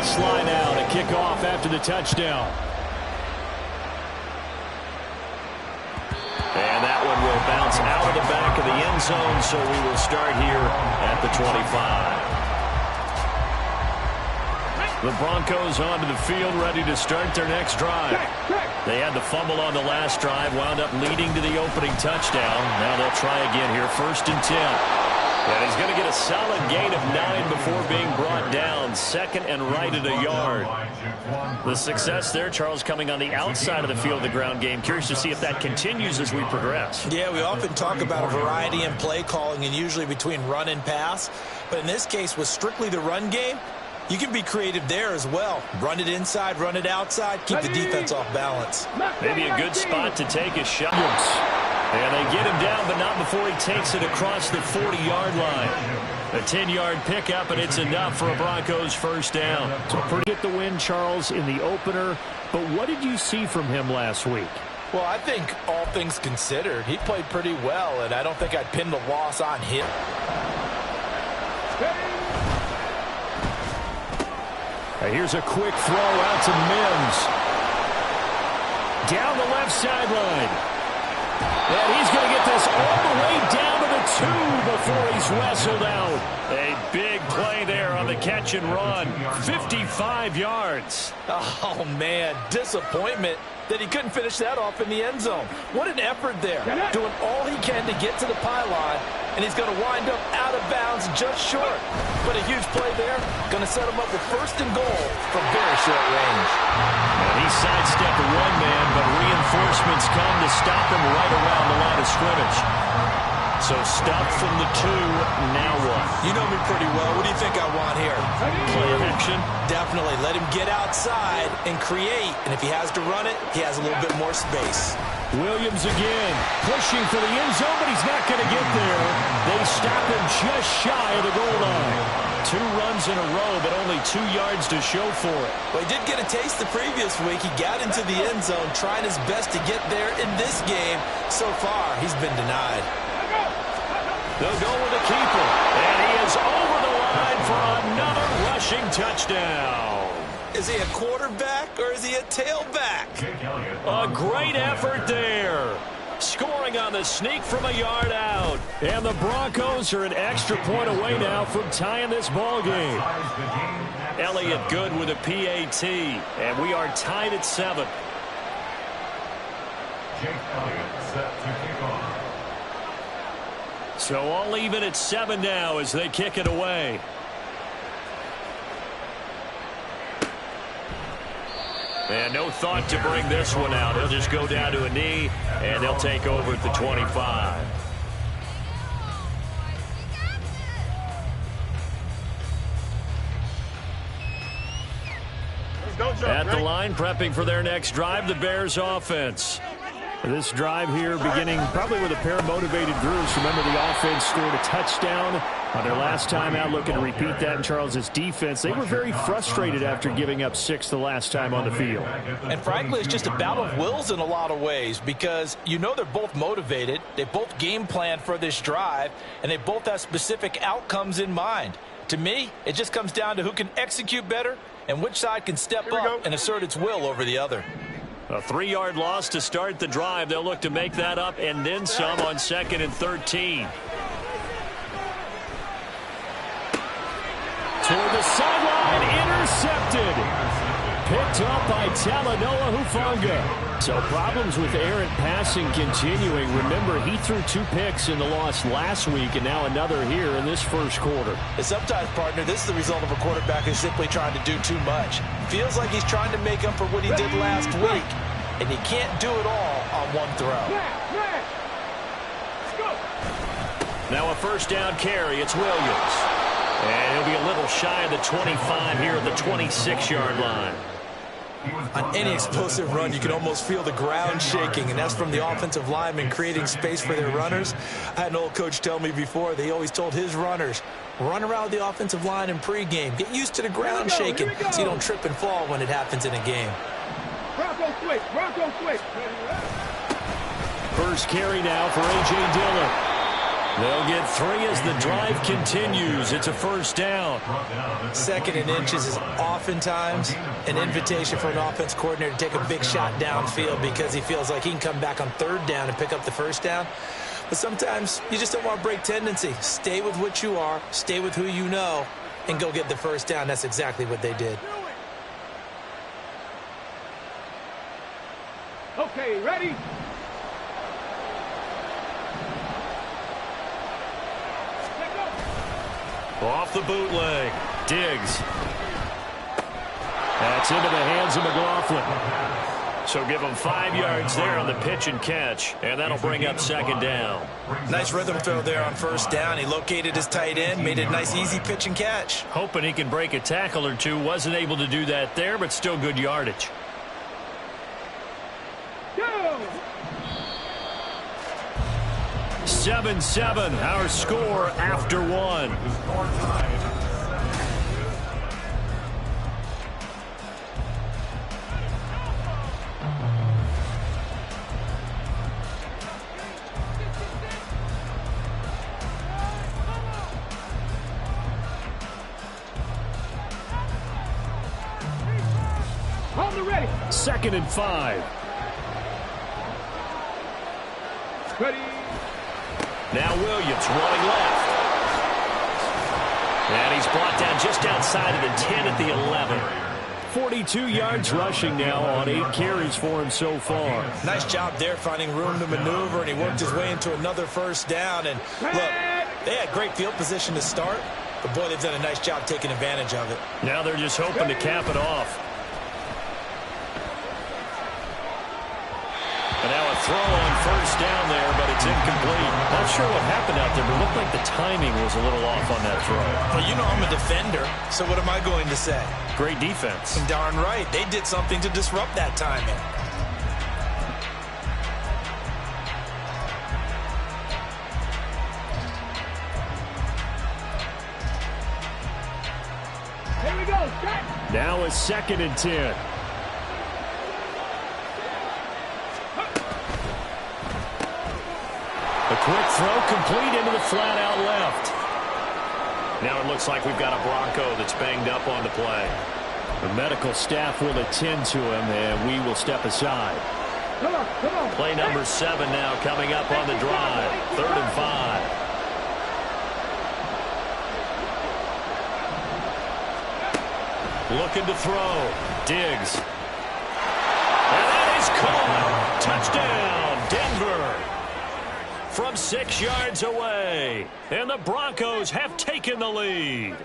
baseline now to kick off after the touchdown. And that one will bounce out of the back of the end zone, so we will start here at the 25. The Broncos onto the field, ready to start their next drive. They had the fumble on the last drive, wound up leading to the opening touchdown. Now they'll try again here, 1st and 10. And he's going to get a solid gain of 9 before being brought down. 2nd and right at a yard. The success there, Charles, coming on the outside of the field, the ground game. Curious to see if that continues as we progress. Yeah, we often talk about a variety in play calling and usually between run and pass. But in this case, with strictly the run game, you can be creative there as well. Run it inside, run it outside, keep the defense off balance. Maybe a good spot to take a shot. And they get him down, but not before he takes it across the 40-yard line. A 10-yard pickup, and it's enough for a Broncos first down. So pretty get the win, Charles, in the opener. But what did you see from him last week? Well, I think all things considered, he played pretty well, and I don't think I'd pin the loss on him. Here's a quick throw out to Mims. Down the left sideline. And he's going to get this all the way down to the 2 before he's wrestled out. A big play there on the catch and run. 55 yards. Oh, man, disappointment that he couldn't finish that off in the end zone. What an effort there. Doing all he can to get to the pylon, and he's going to wind up out of bounds just short. But a huge play there. Going to set him up with 1st and goal from very short range. And he sidestepped the one man, but reinforcements come to stop him right around the line of scrimmage. So stopped from the 2, now what? You know me pretty well. What do you think I want here? Play action? Definitely. Let him get outside and create. And if he has to run it, he has a little bit more space. Williams again, pushing for the end zone, but he's not going to get there. They stop him just shy of the goal line. 2 runs in a row, but only 2 yards to show for it. Well, he did get a taste the previous week. He got into the end zone, trying his best to get there in this game. So far, he's been denied. They'll go with a keeper, and he is over the line for another rushing touchdown. Is he a quarterback or is he a tailback? A great effort there. Scoring on the sneak from a yard out. And the Broncos are an extra point away now from tying this ball game. Elliott good with a PAT, and we are tied at 7. So all even at 7 now as they kick it away. And no thought to bring this one out. He'll just go down to a knee, and they'll take over at the 25. At the line, prepping for their next drive, the Bears offense. This drive here beginning probably with a pair of motivated groups. Remember, the offense scored a touchdown on their last time out, looking to repeat that in Charles's defense. They were very frustrated after giving up 6 the last time on the field. And frankly, it's just a battle of wills in a lot of ways because you know they're both motivated. They both game plan for this drive, and they both have specific outcomes in mind. To me, it just comes down to who can execute better and which side can step up and assert its will over the other. A 3-yard loss to start the drive. They'll look to make that up and then some on 2nd and 13. Toward the sideline, intercepted. Picked up by Talanoa Hufanga. So problems with errant passing continuing. Remember, he threw 2 picks in the loss last week and now another here in this first quarter. And sometimes, partner, this is the result of a quarterback who's simply trying to do too much. Feels like he's trying to make up for what he did last week, and he can't do it all on one throw. Now a first down carry. It's Williams. And he'll be a little shy of the 25 here at the 26-yard line. On any explosive run, you can almost feel the ground shaking, and that's from the offensive linemen creating space for their runners. I had an old coach tell me before, they always told his runners, run around the offensive line in pregame. Get used to the ground shaking so you don't trip and fall when it happens in a game. Bronco quick. First carry now for A.J. Dillon. They'll get 3 as the drive continues. It's a first down. 2nd and inches is oftentimes an invitation for an offense coordinator to take a big shot downfield because he feels like he can come back on 3rd down and pick up the first down. But sometimes you just don't want to break tendency. Stay with what you are, stay with who you know, and go get the first down. That's exactly what they did. Okay, ready? Off the bootleg. Diggs. That's into the hands of McLaughlin. So give him 5 yards there on the pitch and catch, and that'll bring up 2nd down. Nice rhythm throw there on 1st down. He located his tight end, made it a nice easy pitch and catch. Hoping he can break a tackle or two. Wasn't able to do that there, but still good yardage. 7-7, our score after 1. On the ready. 2nd and 5. Ready. Now Williams running left. And he's brought down just outside of the 10 at the 11. 42 yards rushing now on 8 carries for him so far. Nice job there finding room to maneuver, and he worked his way into another first down. And look, they had great field position to start, but boy, they've done a nice job taking advantage of it. Now they're just hoping to cap it off. And now a throw on 1st down there, but it's incomplete. Not sure what happened out there, but it looked like the timing was a little off on that throw. Well, you know I'm a defender, so what am I going to say? Great defense. Darn right. They did something to disrupt that timing. Here we go. Start. Now a 2nd and 10. A quick throw complete into the flat out left. Now it looks like we've got a Bronco that's banged up on the play. The medical staff will attend to him, and we will step aside. Come on, come on. Play number 7 now coming up on the drive. 3rd and 5. Looking to throw. Diggs. And that is caught. Touchdown, Denver. From 6 yards away. And the Broncos have taken the lead.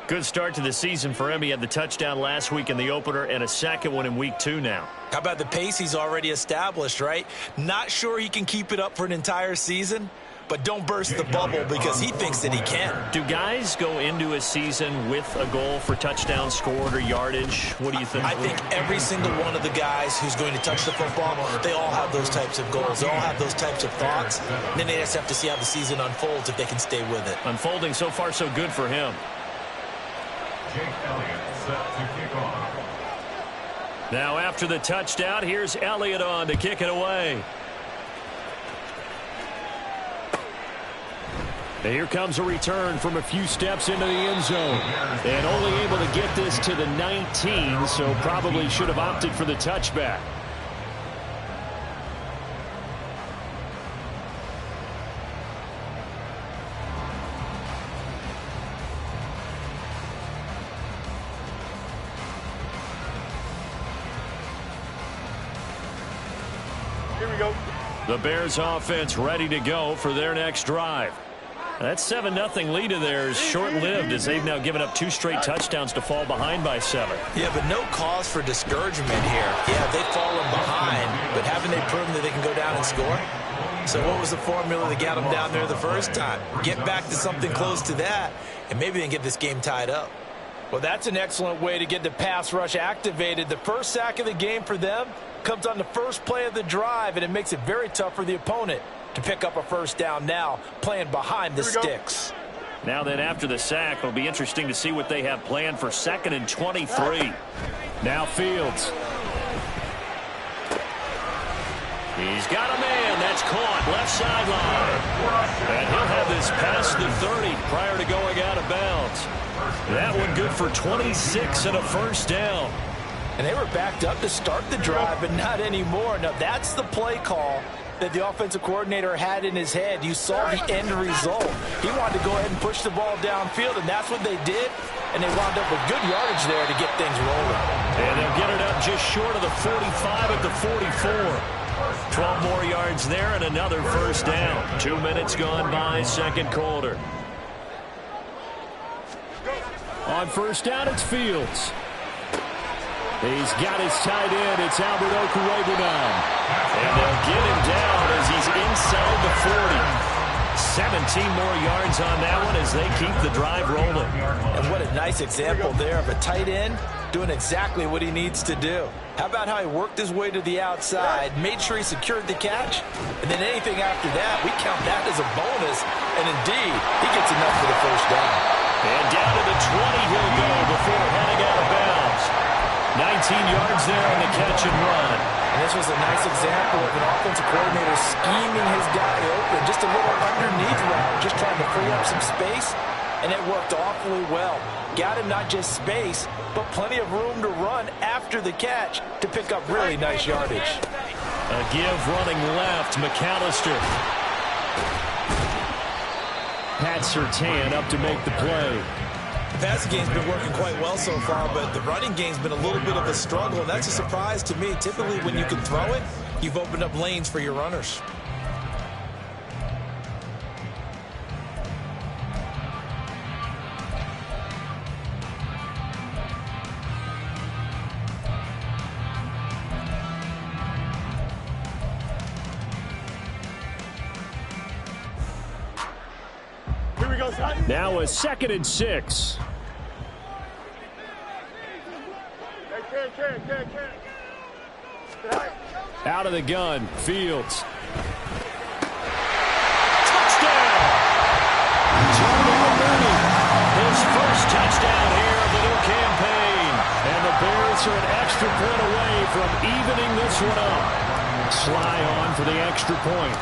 Good start to the season for him. He had the touchdown last week in the opener and a 2nd one in week 2 now. How about the pace he's already established, right? Not sure he can keep it up for an entire season, but don't burst the bubble because he thinks that he can. Do guys go into a season with a goal for touchdown scored or yardage? What do you think? I think every single one of the guys who's going to touch the football, they all have those types of goals. They all have those types of thoughts. Then they just have to see how the season unfolds if they can stay with it. Unfolding so far so good for him. Now after the touchdown, here's Elliott on to kick it away. And here comes a return from a few steps into the end zone. And only able to get this to the 19, so probably should have opted for the touchback. Here we go. The Bears offense ready to go for their next drive. That 7-0 lead of theirs short-lived as they've now given up 2 straight touchdowns to fall behind by 7. Yeah, but no cause for discouragement here. Yeah, they've fallen behind, but haven't they proven that they can go down and score? So what was the formula that got them down there the first time? Get back to something close to that, and maybe they can get this game tied up. Well, that's an excellent way to get the pass rush activated. The first sack of the game for them comes on the first play of the drive, and it makes it very tough for the opponent to pick up a first down now, playing behind the sticks. Now then, after the sack, it'll be interesting to see what they have planned for 2nd and 23. Now Fields. He's got a man. That's caught. Left sideline. And he'll have this past the 30 prior to going out of bounds. That one good for 26 and a first down. And they were backed up to start the drive, but not anymore. Now, that's the play call that the offensive coordinator had in his head. You saw the end result. He wanted to go ahead and push the ball downfield, and that's what they did. And they wound up with good yardage there to get things rolling. And they'll get it up just short of the 45 at the 44. 12 more yards there and another first down. 2 minutes gone by, second quarter. On first down, it's Fields. He's got his tight end. It's Albert Okwuegbunam. And they'll get him down as he's inside the 40. 17 more yards on that one as they keep the drive rolling. And what a nice example there of a tight end doing exactly what he needs to do. How about how he worked his way to the outside, made sure he secured the catch, and then anything after that, we count that as a bonus. And indeed, he gets enough for the first down. And down to the 20 he'll go before heading out of bounds. 19 yards there on the catch and run. And this was a nice example of an offensive coordinator scheming his guy open. Just a little underneath route, just trying to free up some space. And it worked awfully well. Got him not just space, but plenty of room to run after the catch to pick up really nice yardage. A give running left, McAllister. Pat Surtain up to make the play. The passing game's been working quite well so far, but the running game's been a little bit of a struggle, and that's a surprise to me. Typically, when you can throw it, you've opened up lanes for your runners. Now a 2nd and 6. Out of the gun, Fields. Touchdown! His first touchdown here of the new campaign. And the Bears are an extra point away from evening this one up. Sly on for the extra point.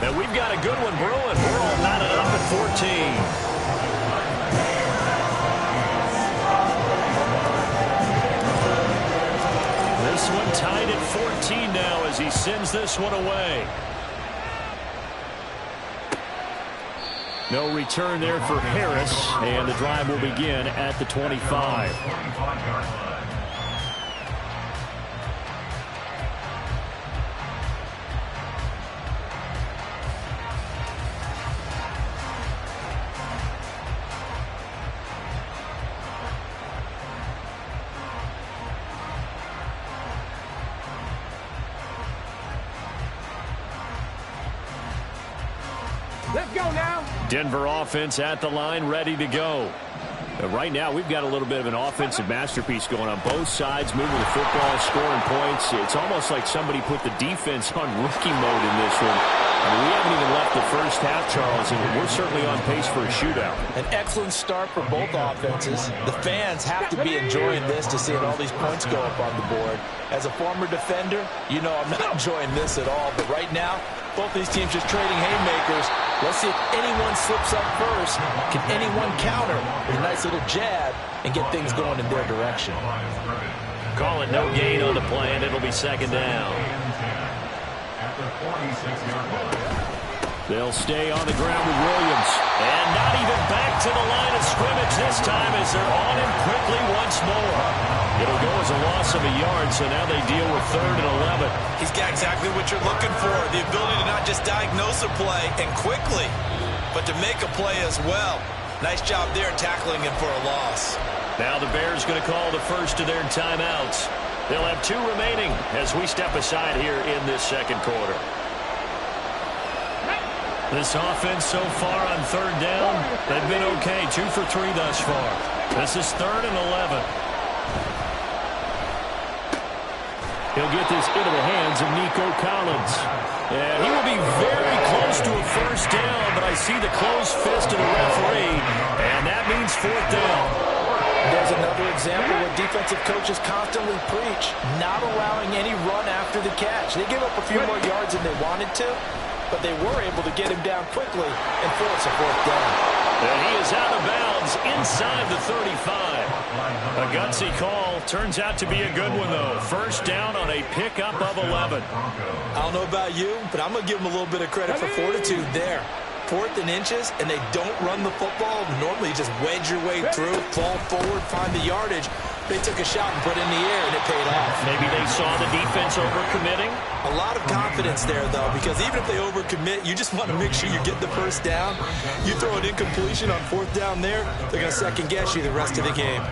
And we've got a good one brewing. We're all knotted up at 14. This one tied at 14 now as he sends this one away. No return there for Harris, and the drive will begin at the 25. Let's go now. Denver offense at the line, ready to go. Right now, we've got a little bit of an offensive masterpiece going on both sides, moving the football, scoring points. It's almost like somebody put the defense on rookie mode in this one. I mean, we haven't even left the first half, Charles, and we're certainly on pace for a shootout. An excellent start for both offenses. The fans have to be enjoying this to seeing all these points go up on the board. As a former defender, you know I'm not enjoying this at all. But right now, both these teams just trading haymakers. Let's see if anyone slips up first. Can anyone counter with a nice little jab and get things going in their direction? Call it no gain on the play, and it'll be second down. They'll stay on the ground with Williams. And not even back to the line of scrimmage this time as they're on him quickly once more. It'll go as a loss of a yard, so now they deal with 3rd and 11. He's got exactly what you're looking for, the ability to not just diagnose a play and quickly, but to make a play as well. Nice job there tackling him for a loss. Now the Bears going to call the first of their timeouts. They'll have 2 remaining as we step aside here in this second quarter. This offense so far on 3rd down, they've been okay. 2 for 3 thus far. This is 3rd and 11. He'll get this into the hands of Nico Collins. And he will be very close to a first down, but I see the closed fist of the referee, and that means 4th down. There's another example what defensive coaches constantly preach, not allowing any run after the catch. They gave up a few more yards than they wanted to, but they were able to get him down quickly and force a fourth down. And he is out of bounds inside the 35. A gutsy call. Turns out to be a good one, though. First down on a pickup of 11. I don't know about you, but I'm going to give them a little bit of credit for fortitude there. 4th and inches, and they don't run the football. Normally, you just wedge your way through, fall forward, find the yardage. They took a shot and put it in the air, and it paid off. Maybe they saw the defense overcommitting. A lot of confidence there, though, because even if they overcommit, you just want to make sure you get the first down. You throw an incompletion on 4th down there, they're going to second-guess you the rest of the game.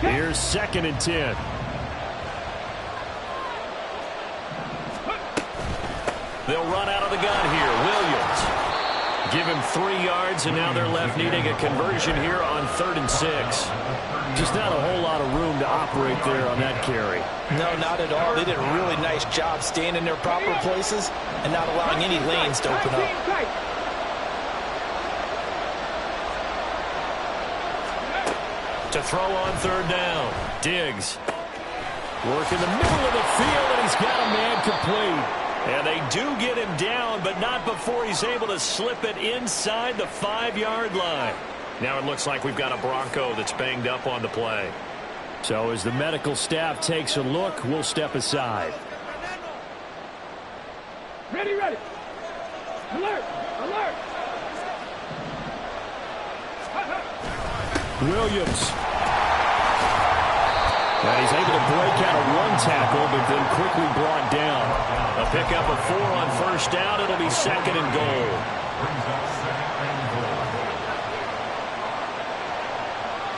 Here's 2nd and 10. They'll run out of the gun here. Williams. Give him 3 yards, and now they're left needing a conversion here on 3rd and 6. Just not a whole lot of room to operate there on that carry. No, not at all. They did a really nice job staying in their proper places and not allowing any lanes to open up. To throw on 3rd down. Diggs. Work in the middle of the field, and he's got a man complete. And they do get him down, but not before he's able to slip it inside the 5-yard line. Now it looks like we've got a Bronco that's banged up on the play. So as the medical staff takes a look, we'll step aside. Ready, ready. Alert, alert. Williams. And he's able to break out of 1 tackle, but then quickly brought down. A pickup of 4 on 1st down. It'll be 2nd and goal.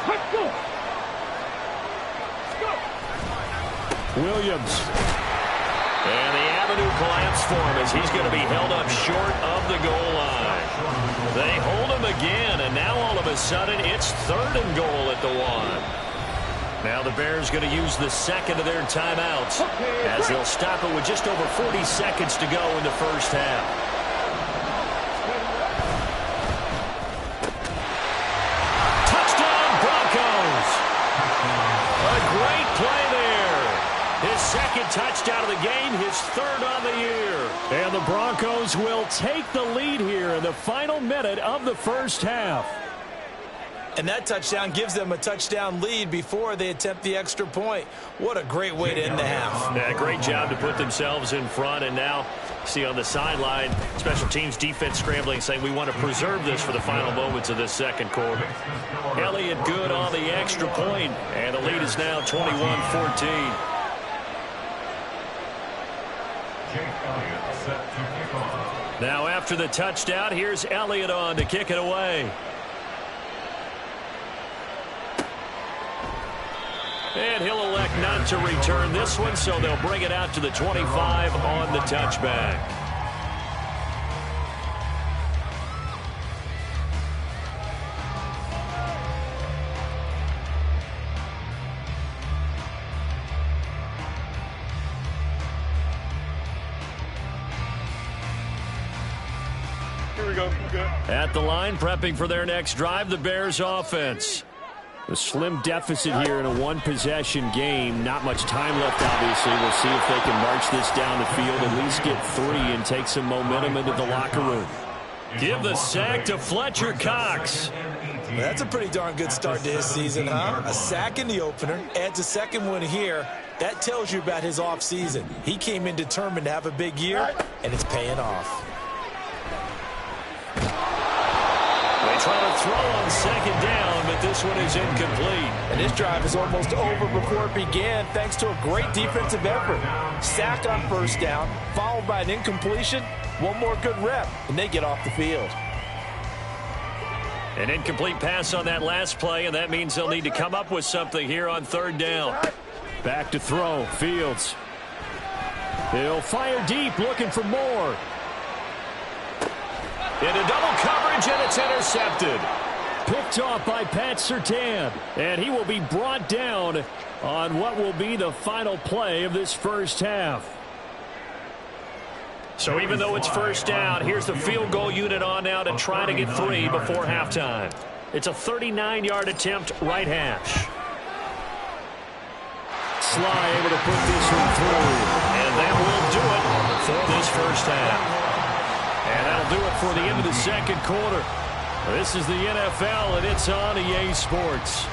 Let's go. Go. Williams. And the avenue collapsed for him as he's going to be held up short of the goal line. They hold him again, and now all of a sudden it's 3rd and goal at the 1. Now the Bears going to use the 2nd of their timeouts as they'll stop it with just over 40 seconds to go in the first half. Touchdown Broncos! A great play there. His 2nd touchdown of the game, his 3rd on the year. And the Broncos will take the lead here in the final minute of the first half. And that touchdown gives them a touchdown lead before they attempt the extra point. What a great way to end the half. Yeah, great job to put themselves in front. And now, see on the sideline, special teams defense scrambling, saying we want to preserve this for the final moments of this 2nd quarter. Elliott good on the extra point, and the lead is now 21-14. Now after the touchdown, here's Elliott on to kick it away. And he'll elect not to return this one, so they'll bring it out to the 25 on the touchback. Here we go. At the line, prepping for their next drive, the Bears offense. A slim deficit here in a 1-possession game. Not much time left, obviously. We'll see if they can march this down the field, at least get 3 and take some momentum into the locker room. Give the sack to Fletcher Cox. Well, that's a pretty darn good start to his season, huh? A sack in the opener, adds a 2nd one here. That tells you about his offseason. He came in determined to have a big year, and it's paying off. They try to throw on 2nd down, but this one is incomplete. And this drive is almost over before it began, thanks to a great defensive effort. Sack on 1st down, followed by an incompletion. One more good rep, and they get off the field. An incomplete pass on that last play, and that means they'll need to come up with something here on 3rd down. Back to throw, Fields. He'll fire deep, looking for more. Into double coverage, and it's intercepted. Picked off by Pat Surtain, and he will be brought down on what will be the final play of this first half. So even though it's first down, here's the field goal unit on now to try to get 3 before halftime. It's a 39-yard attempt, right hash. Sly able to put this one through. And that will do it for this first half. And that'll do it for the end of the second quarter. This is the NFL, and it's on EA Sports.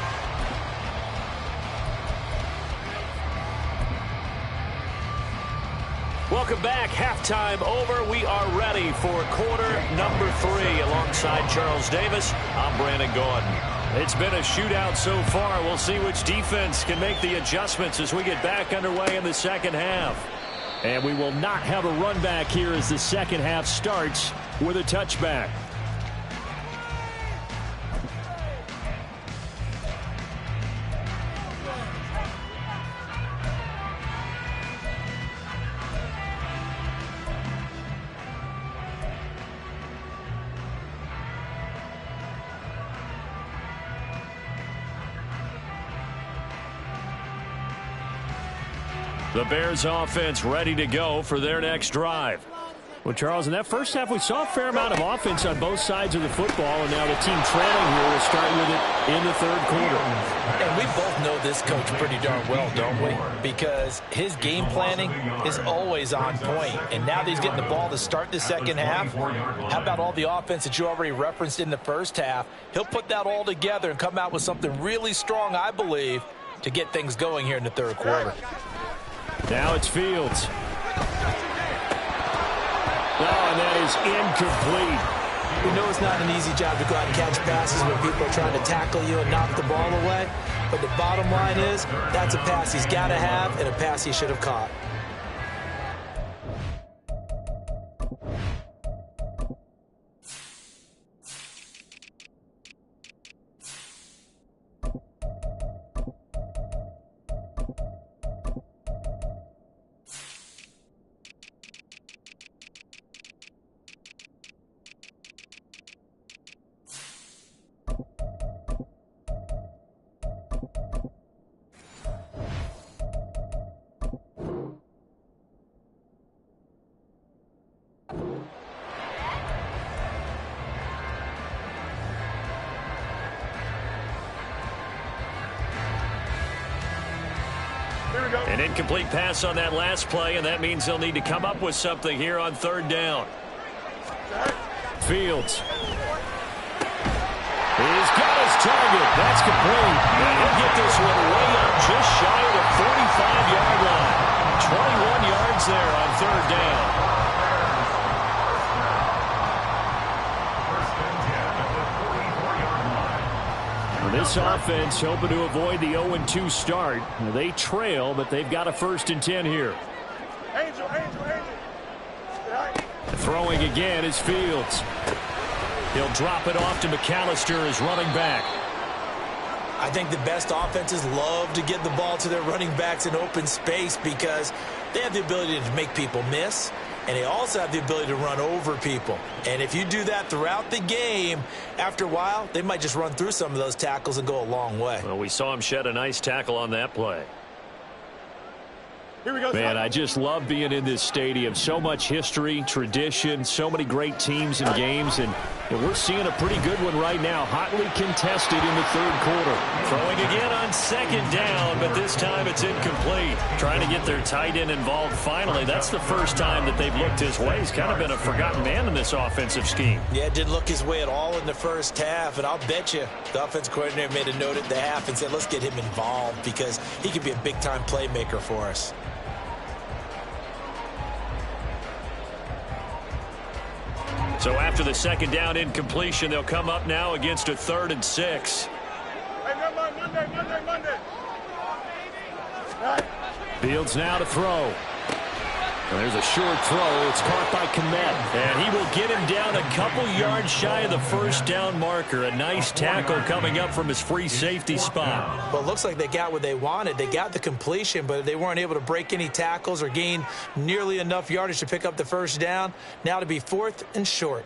Welcome back. Halftime over. We are ready for quarter number 3. Alongside Charles Davis, I'm Brandon Gordon. It's been a shootout so far. We'll see which defense can make the adjustments as we get back underway in the second half. And we will not have a run back here as the second half starts with a touchback. The Bears offense ready to go for their next drive. Well, Charles, in that first half, we saw a fair amount of offense on both sides of the football, and now the team trailing here will start with it in the third quarter. And we both know this coach pretty darn well, don't we? Because his game planning is always on point. And now that he's getting the ball to start the second half, how about all the offense that you already referenced in the first half? He'll put that all together and come out with something really strong, I believe, to get things going here in the third quarter. Now it's Fields. Oh, and that is incomplete. We know it's not an easy job to go out and catch passes when people are trying to tackle you and knock the ball away. But the bottom line is, that's a pass he's got to have and a pass he should have caught. An incomplete pass on that last play, and that means they'll need to come up with something here on third down. Fields. He's got his target. That's complete. And he'll get this one way up just shy of the 45-yard line. 21 yards there on third down. This offense hoping to avoid the 0-2 start. They trail, but they've got a 1st and 10 here. Angel. Throwing again is Fields. He'll drop it off to McAllister as running back. I think the best offenses love to get the ball to their running backs in open space because they have the ability to make people miss, and they also have the ability to run over people. And if you do that throughout the game, after a while, they might just run through some of those tackles and go a long way. Well, we saw him shed a nice tackle on that play. Here we go. Man, I just love being in this stadium. So much history, tradition, so many great teams and games, and we're seeing a pretty good one right now. Hotly contested in the third quarter. Throwing again on second down, but this time it's incomplete. Trying to get their tight end involved finally. That's the first time that they've looked his way. He's kind of been a forgotten man in this offensive scheme. Yeah, it didn't look his way at all in the first half, and I'll bet you the offense coordinator made a note at the half and said, let's get him involved because he could be a big-time playmaker for us. So after the second down incompletion, they'll come up now against a 3rd and 6. Hey, Monday. Fields now to throw. And there's a short throw. It's caught by Kmet. And he will get him down a couple yards shy of the first down marker. A nice tackle coming up from his free safety spot. Well, it looks like they got what they wanted. They got the completion, but they weren't able to break any tackles or gain nearly enough yardage to pick up the first down. Now to be 4th and short.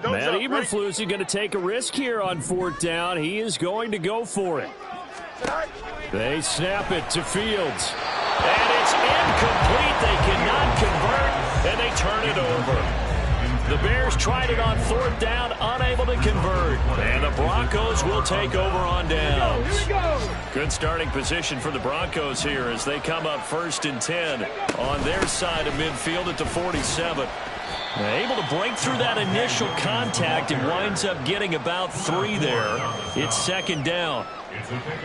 Matt Eberflus is going to take a risk here on 4th down. He is going to go for it. They snap it to Fields. And it's incomplete. They cannot convert, and they turn it over. The Bears tried it on 4th down, unable to convert. And the Broncos will take over on downs. Good starting position for the Broncos here as they come up 1st and 10 on their side of midfield at the 47. Able to break through that initial contact and winds up getting about 3 there. It's 2nd down.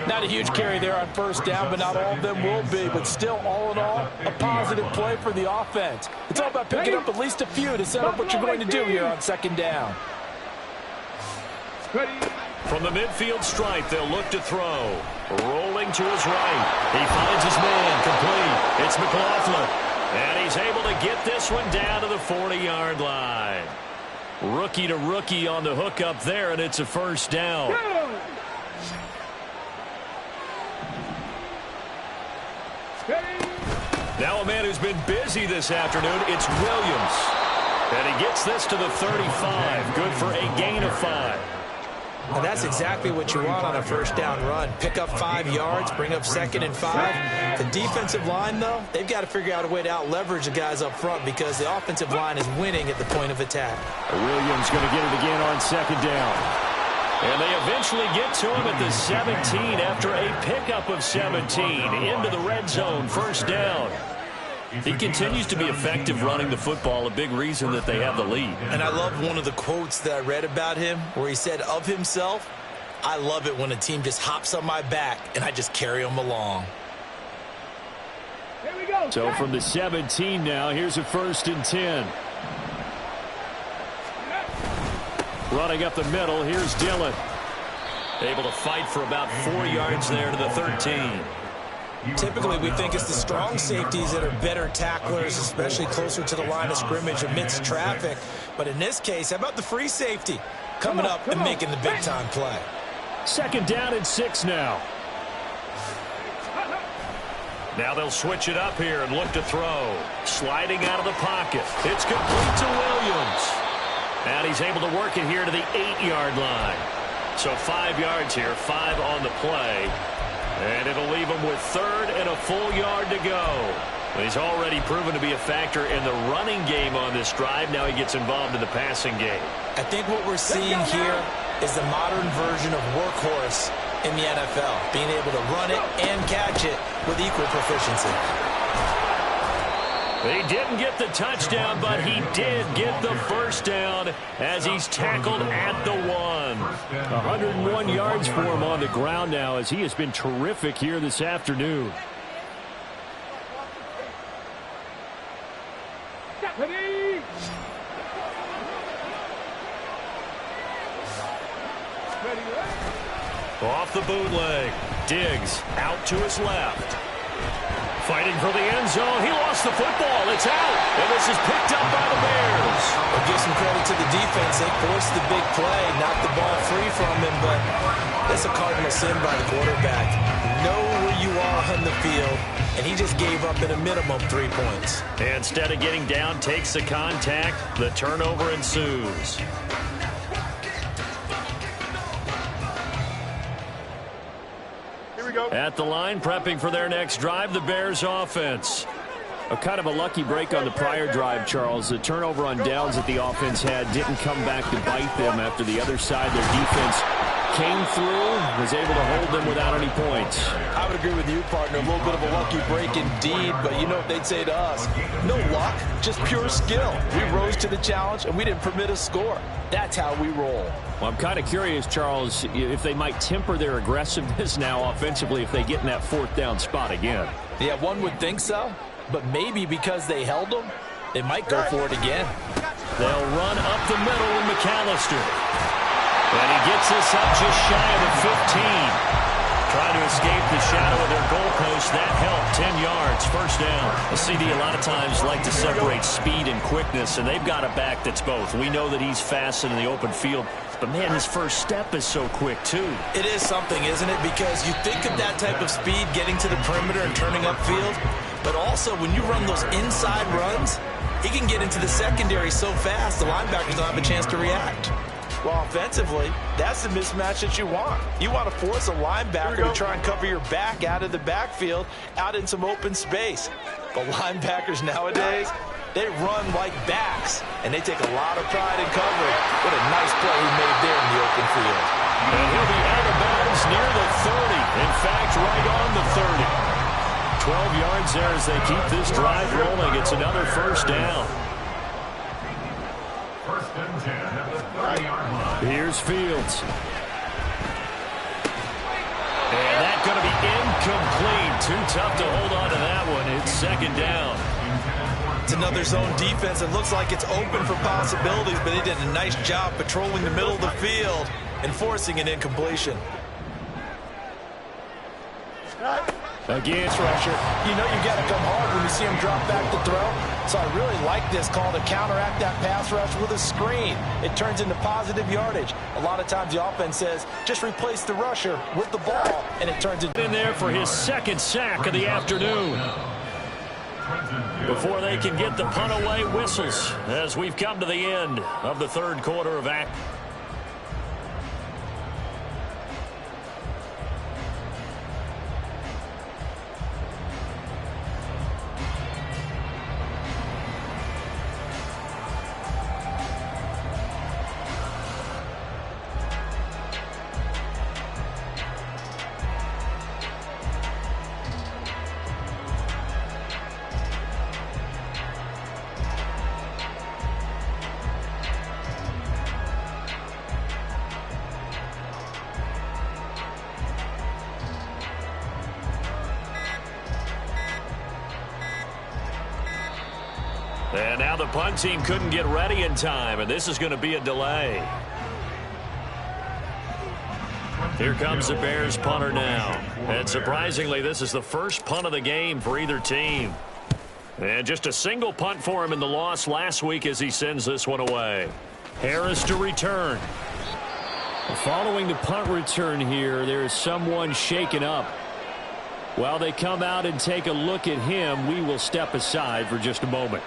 Not a huge carry there on 1st down, but not all of them will be. But still, all in all, a positive play for the offense. It's all about picking up at least a few to set up what you're going to do here on 2nd down. From the midfield stripe, they'll look to throw. Rolling to his right. He finds his man complete. It's McLaughlin. And he's able to get this one down to the 40-yard line. Rookie to rookie on the hook up there, and it's a 1st down. Now a man who's been busy this afternoon, it's Williams. And he gets this to the 35. Good for a gain of 5. And that's exactly what you want on a 1st down run. Pick up 5 yards, bring up 2nd and 5. The defensive line, though, they've got to figure out a way to out-leverage the guys up front because the offensive line is winning at the point of attack. Williams going to get it again on 2nd down. And they eventually get to him at the 17 after a pickup of 17 into the red zone, 1st down. He continues to be effective running the football, a big reason that they have the lead. And I love one of the quotes that I read about him where he said of himself, "I love it when a team just hops on my back and I just carry them along." Here we go. So from the 17 now, here's a 1st and 10. Running up the middle, here's Dillon. Able to fight for about 4 yards there to the 13. Typically, we think it's the strong safeties that are better tacklers, especially closer to the line of scrimmage amidst traffic. But in this case, how about the free safety coming up and making the big-time play? 2nd down and 6 now. Now they'll switch it up here and look to throw. Sliding out of the pocket. It's complete to Williams. And he's able to work it here to the 8-yard line. So 5 yards here, 5 on the play. And it'll leave him with 3rd and a full yard to go. He's already proven to be a factor in the running game on this drive. Now he gets involved in the passing game. I think what we're seeing here is the modern version of workhorse in the NFL, being able to run it and catch it with equal proficiency. He didn't get the touchdown, but he did get the 1st down as he's tackled at the 1. 101 yards for him on the ground now as he has been terrific here this afternoon. Ready. Off the bootleg. Diggs out to his left. Fighting for the end zone. He lost the football. It's out. And this is picked up by the Bears. We'll give some credit to the defense. They forced the big play, knocked the ball free from him, but that's a cardinal sin by the quarterback. Know where you are on the field, and he just gave up at a minimum 3 points. Instead of getting down, takes the contact. The turnover ensues. At the line, prepping for their next drive, the Bears offense. A kind of a lucky break on the prior drive, Charles. The turnover on downs that the offense had didn't come back to bite them after the other side. Their defense came through, was able to hold them without any points. I would agree with you, partner. A little bit of a lucky break indeed, but you know what they'd say to us? No luck, just pure skill. We rose to the challenge, and we didn't permit a score. That's how we roll. Well, I'm kind of curious, Charles, if they might temper their aggressiveness now offensively if they get in that 4th down spot again. Yeah, one would think so, but maybe because they held them, they might go for it again. They'll run up the middle with McAllister. And he gets this up just shy of the 15. Trying to escape the shadow of their goalpost. That helped. 10 yards, 1st down. The CD a lot of times like to separate speed and quickness, and they've got a back that's both. We know that he's fast in the open field, but, man, his first step is so quick, too. It is something, isn't it? Because you think of that type of speed getting to the perimeter and turning upfield, but also when you run those inside runs, He can get into the secondary so fast, the linebackers don't have a chance to react. Well, offensively, that's the mismatch that you want. You want to force a linebacker to try and cover your back out of the backfield, out in some open space. But linebackers nowadays, they run like backs, and they take a lot of pride in covering. What a nice play he made there in the open field. And he'll be out of bounds near the 30. In fact, right on the 30. 12 yards there as they keep this drive rolling. It's another first down. First and 10 at the 30-yard line. Here's Fields. And that's going to be incomplete. Too tough to hold on to that one. It's second down. It's another zone defense. It looks like it's open for possibilities, but he did a nice job patrolling the middle of the field and forcing an incompletion. Against Rusher, you know you got to come hard when you see him drop back to throw. So I really like this call to counteract that pass rush with a screen. It turns into positive yardage. A lot of times the offense says, just replace the rusher with the ball, and it turns into... in there for his second sack of the afternoon. Before they can get the punt away, whistles as we've come to the end of the third quarter of action. And now the punt team couldn't get ready in time, and this is going to be a delay. Here comes the Bears punter now. And surprisingly, this is the first punt of the game for either team. And just a single punt for him in the loss last week as he sends this one away. Harris to return. Following the punt return here, there is someone shaken up. While they come out and take a look at him, we will step aside for just a moment.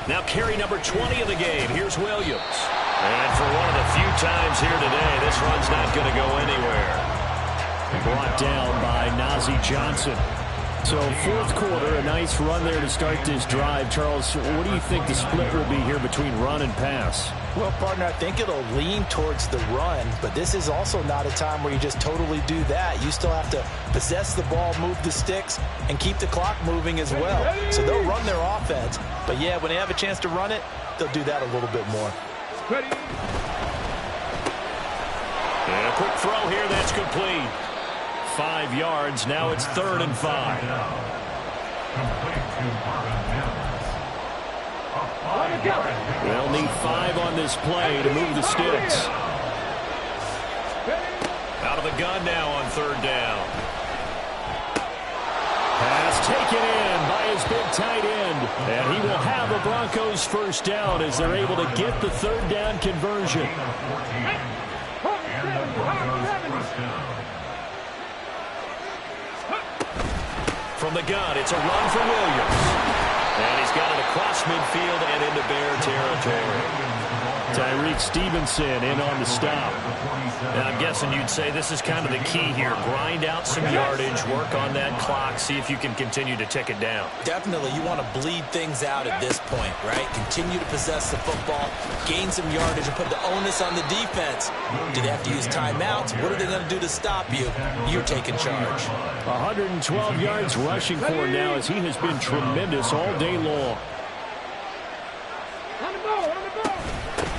Now carry number 20 of the game. Here's Williams. And for one of the few times here today, this run's not going to go anywhere. Brought down by Najee Johnson. So fourth quarter, a nice run there to start this drive. Charles, what do you think the split will be here between run and pass? Well, partner, I think it'll lean towards the run, but this is also not a time where you just totally do that. You still have to possess the ball, move the sticks, and keep the clock moving as well. So they'll run their offense, but yeah, when they have a chance to run it, they'll do that a little bit more. And a quick throw here, that's complete. 5 yards, now it's 3rd and 5. They'll need 5 on this play to move the sticks. Out of the gun now on 3rd down. Pass taken in by his big tight end. And he will have a Broncos first down as they're able to get the 3rd down conversion. From the gun, it's a run for Williams. And he's got it across midfield and into Bear territory. Tyreek Stevenson in on the stop. And I'm guessing you'd say this is kind of the key here. Grind out some yardage, work on that clock, see if you can continue to tick it down. Definitely, you want to bleed things out at this point, right? Continue to possess the football, gain some yardage, and put the onus on the defense. Do they have to use timeouts? What are they going to do to stop you? You're taking charge. 112 yards rushing for now as he has been tremendous all day long.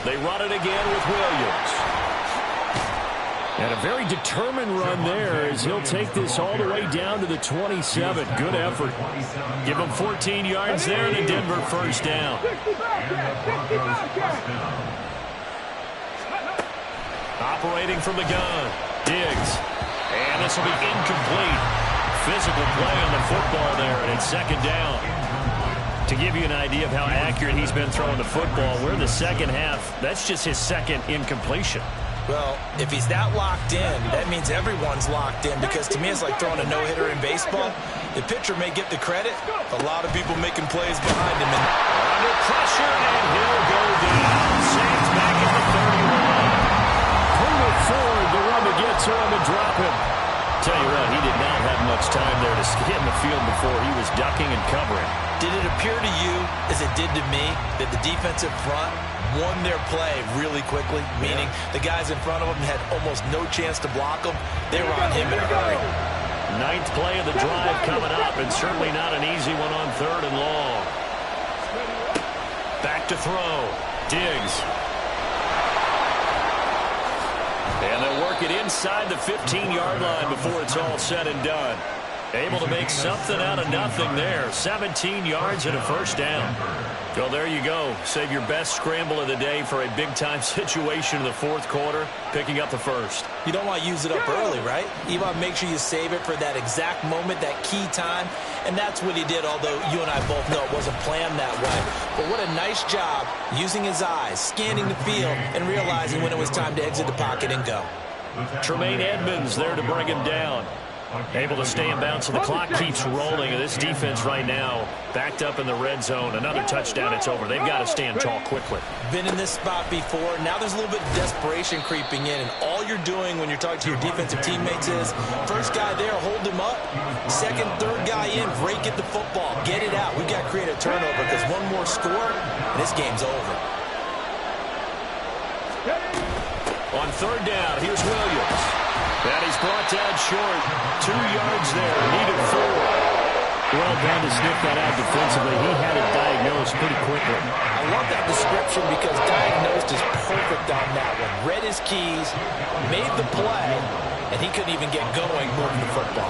They run it again with Williams. And a very determined run there as he'll take this all the way down to the 27. Good effort. Give him 14 yards there and a Denver first down. Operating from the gun. Diggs. And this will be incomplete. Physical play on the football there, and it's 2nd down. To give you an idea of how accurate he's been throwing the football, we're in the second half. That's just his second incompletion. Well, if he's that locked in, that means everyone's locked in, because to me it's like throwing a no-hitter in baseball. The pitcher may get the credit. A lot of people making plays behind him. Under pressure, and he'll go down. Saints back at the 31. Pull it forward, the run to get to him and drop him. Tell you what, he did not have much time there to get in the field before he was ducking and covering. Did it appear to you, as it did to me, that the defensive front won their play really quickly? Meaning the guys in front of them had almost no chance to block him. They were on him in a hurry. Ninth play of the drive coming up, and certainly not an easy one on 3rd and long. Back to throw. Diggs. And they'll work it inside the 15-yard line before it's all said and done. Able to make something out of nothing there. 17 yards and a first down. Well, there you go. Save your best scramble of the day for a big-time situation in the 4th quarter, picking up the first. You don't want to use it up early, right? You want to make sure you save it for that exact moment, that key time. And that's what he did, although you and I both know it wasn't planned that way. But what a nice job using his eyes, scanning the field, and realizing when it was time to exit the pocket and go. Tremaine Edmonds there to bring him down. Able to stay in bounds, and the clock keeps rolling. And this defense right now backed up in the red zone. Another touchdown, it's over. They've got to stand tall quickly. Been in this spot before. Now there's a little bit of desperation creeping in, and all you're doing when you're talking to your defensive teammates is first guy there, hold him up. Second, third guy in, break it the football. Get it out. We've got to create a turnover, because one more score, and this game's over. On 3rd down, here's Williams. And he's brought down short. 2 yards there. Needed 4. Well done to sniff that out defensively. He had it diagnosed pretty quickly. I love that description, because diagnosed is perfect on that one. Read his keys, made the play, and he couldn't even get going moving the football.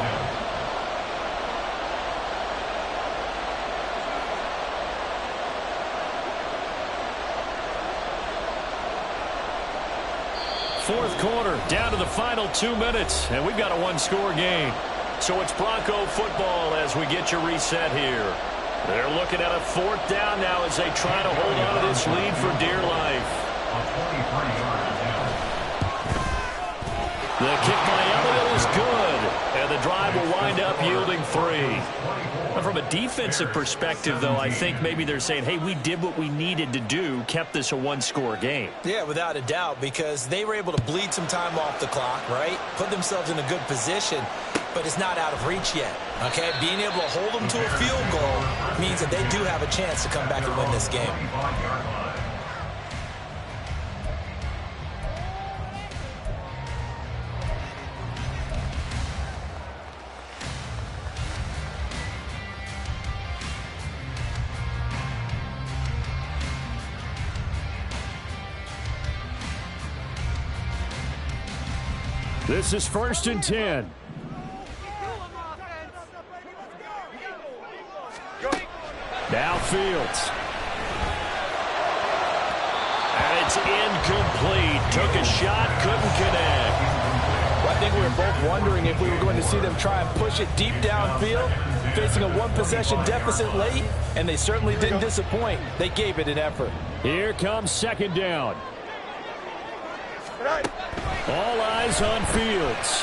Fourth quarter, down to the final 2 minutes, and we've got a one-score game. So it's Bronco football as we get you reset here. They're looking at a 4th down now as they try to hold on to this lead for dear life. The kick by Elliott is good, and the drive will wind up yielding 3. From a defensive perspective, though, I think maybe they're saying, hey, we did what we needed to do, kept this a one-score game. Yeah, without a doubt, because they were able to bleed some time off the clock, right? Put themselves in a good position, but it's not out of reach yet, okay? Being able to hold them to a field goal means that they do have a chance to come back and win this game. This is 1st and 10. Now Fields. And it's incomplete. Took a shot, couldn't connect. Well, I think we were both wondering if we were going to see them try and push it deep downfield, facing a one-possession deficit late, and they certainly didn't disappoint. They gave it an effort. Here comes 2nd down. All eyes on Fields.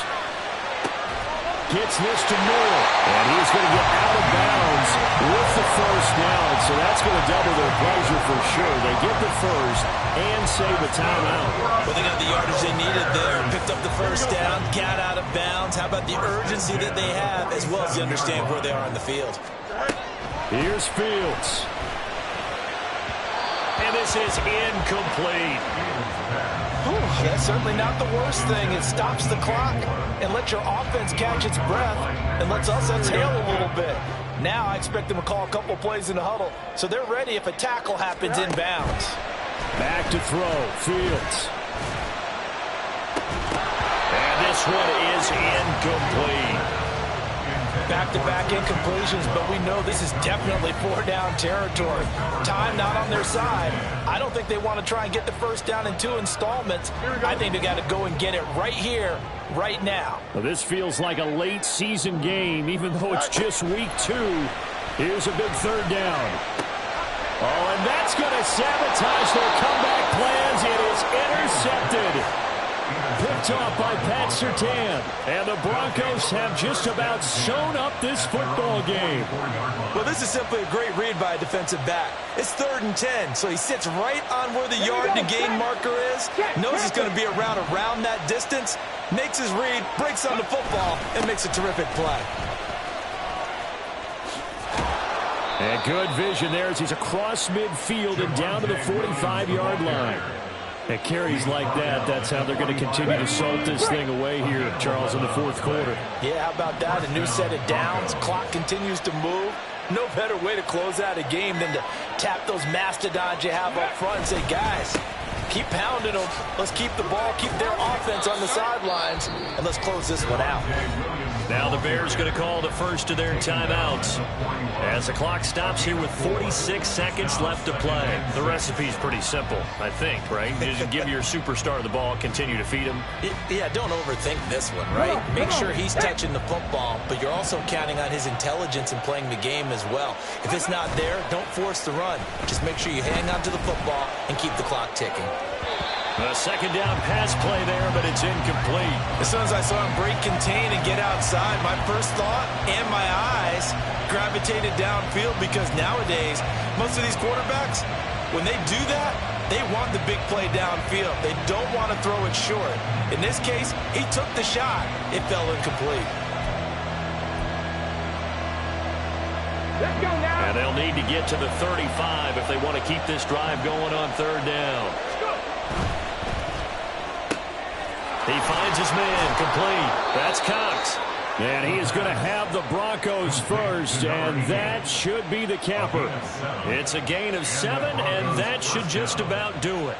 Gets this to Moore. And he's going to get out of bounds with the 1st down. So that's going to double their pleasure for sure. They get the 1st and save a timeout. Well, they got the yardage they needed there. Picked up the 1st down, got out of bounds. How about the urgency that they have, as well as they understand where they are on the field? Here's Fields. And this is incomplete. That's certainly not the worst thing. It stops the clock and lets your offense catch its breath and lets us exhale a little bit. Now I expect them to call a couple plays in the huddle, so they're ready if a tackle happens inbounds. Back to throw. Fields. And this one is incomplete. Back-to-back incompletions, but we know this is definitely 4-down territory. Time not on their side. I don't think they want to try and get the 1st down in 2 installments. I think they got to go and get it right here, right now. Well, this feels like a late season game, even though it's just week 2. Here's a big 3rd down. Oh, and that's going to sabotage their comeback plans. It is intercepted. Picked off by Pat Surtain. And the Broncos have just about sewn up this football game. Well, this is simply a great read by a defensive back. It's 3rd and 10, so he sits right on where the yard to gain marker is. Knows he's going to be around that distance. Makes his read, breaks on the football, and makes a terrific play. And good vision there as he's across midfield and down to the 45-yard line. And carries like that, that's how they're going to continue to salt this thing away here, Charles, in the 4th quarter. Yeah, how about that? A new set of downs. Clock continues to move. No better way to close out a game than to tap those mastodons you have up front and say, guys, keep pounding them. Let's keep the ball, keep their offense on the sidelines, and let's close this one out. Now the Bears going to call the first of their timeouts as the clock stops here with 46 seconds left to play. The recipe's pretty simple, I think, right? Just give your superstar the ball, continue to feed him. Yeah, don't overthink this one, right? Make sure he's touching the football, but you're also counting on his intelligence in playing the game as well. If it's not there, don't force the run. Just make sure you hang on to the football and keep the clock ticking. A second down pass play there, but it's incomplete. As soon as I saw him break contain and get outside, my first thought and my eyes gravitated downfield, because nowadays, most of these quarterbacks, when they do that, they want the big play downfield. They don't want to throw it short. In this case, he took the shot. It fell incomplete. Let's go now. And they'll need to get to the 35 if they want to keep this drive going on 3rd down. He finds his man, complete. That's Cox. And he is going to have the Broncos first, and that should be the capper. It's a gain of 7, and that should just about do it.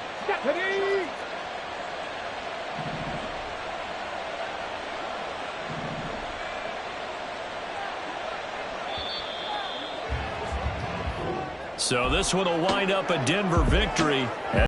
So this one will wind up a Denver victory.